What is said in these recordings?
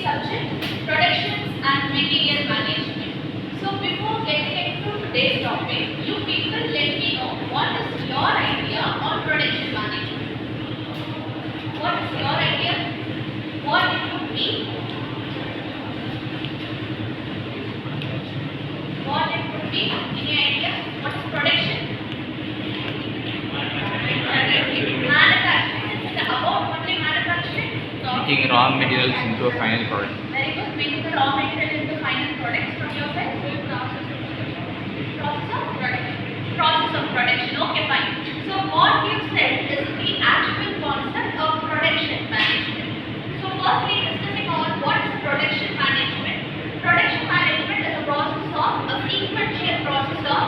subject, productions and material management. So before getting into today's topic, you people let me know what is your idea on production management. What is your idea? What it would be? What it would be? Any idea? What is production? Manufacturing. Is it about only manufacturing? Making raw materials into a final product. Very good. Making the raw material into final products from your side. Process of production. Okay, fine. So what you said is the actual concept of production management. So firstly, discussing on what is production management. Production management is a process of a sequential process of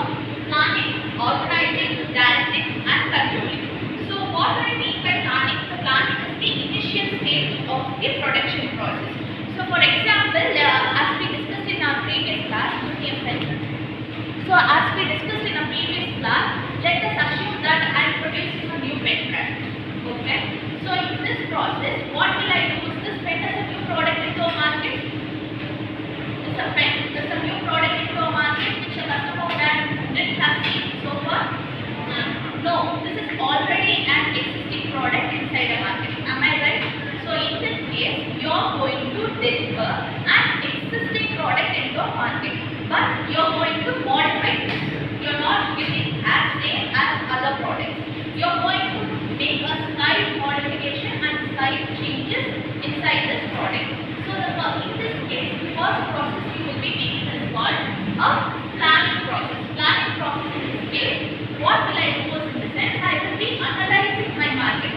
planning, organizing, directing, and controlling. So what do I mean by planning? The planning is the initial stage of the production process. So for example, as we discussed in our previous class, let us assume that I am producing a new pen brand. Okay. So in this process, what will I do? Is this pen as a new product into a market? Is a pen is a new product into a market which a customer didn't have seen so far? No. This is already an existing product inside a market. Am I right? So in this case, you are going to deliver an existing product into a market, but you are going to modify it. You are not giving as same as other products. You are going to make a slight modification and slight changes inside this product. So in this case, the first process you will be making is called a planning process. Planning process in this case, what will I do in the sense? I will be analyzing my market.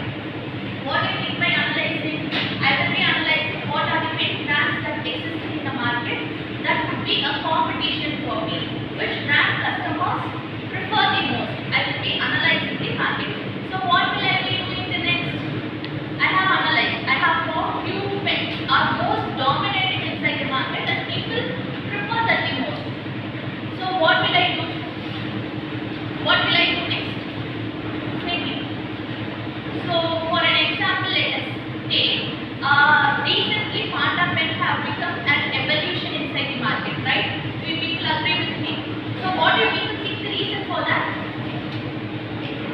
What do you mean by analyzing? I will be analyzing what are the main brands that exist in the market that would be a competition for me. Which brand customers prefer the most? I will be analyzing the market. So what will I be doing the next? I have analyzed. I have found few pens are most dominating inside the market and people prefer that the most. So what will I do? What will I do next? Maybe. So for an example, let us take recently Panda pen have become an evolution inside the market, right? Do you people agree with me? So what do you people think the reason for that?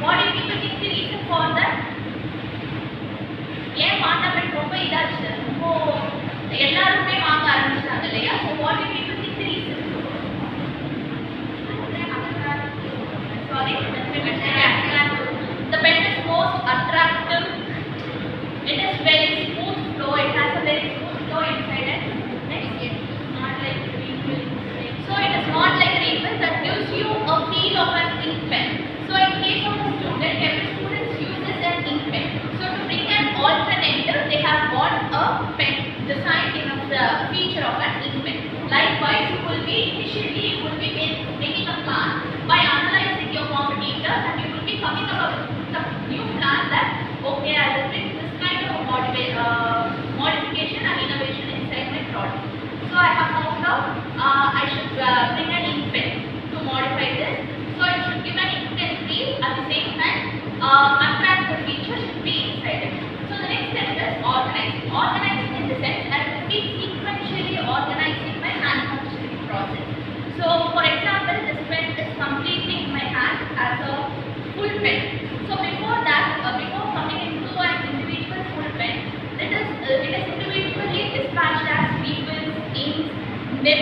What do you people think the reason for that? ஏன் Panda pen ரொம்ப இதாச்சு ரொம்ப எல்லாருமே வாங்க ஆரம்பிச்சாங்க இல்லையா? So what do you people think the reason? Sorry, the pen is most attractive. It is very smooth flow. It has a very smooth flow inside it. Next, not like refill. So it is not like a refill that gives you a feel of an ink pen. So in case of a student, every student uses an ink pen. So to bring an alternative, they have got a pen designed in a feature of an ink pen. Likewise, you will be making a plan by analyzing your competitors, and you will be coming up with the new plan that okay, I will bring this kind of a modification and innovation inside my product. So I have found out I should bring an ink pen to modify this. So it should give an intense feel at the same time. Attractive feature should be inside it. So the next step is organizing. Organizing in the sense I will be sequentially organizing my manufacturing process. So for example, this pen is completely in my hand as a full pen. So before that, before coming into an individual full pen, it is individually dispatched as refills, inks, nib.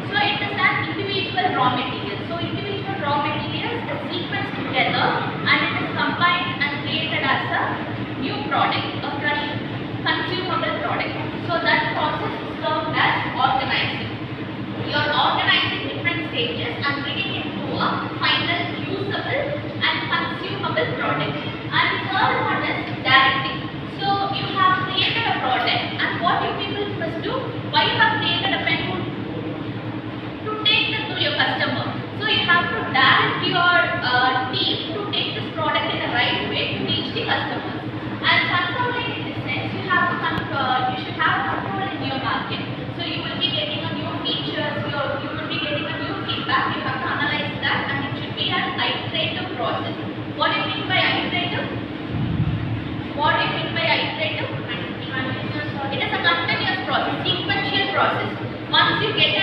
So it is an individual raw material. So individual raw materials are sequenced together and it is combined and created as a new product, a fresh consumable product. So that process is termed as organizing. You are organizing different stages and bringing it to a final usable and consumable product. And the third one is directing. So you have created a product, and what you people must do? Why you have created a pen? To take this to your customer. So you have to direct your team to take this product in the right way to reach the customers. And customer process. Once you get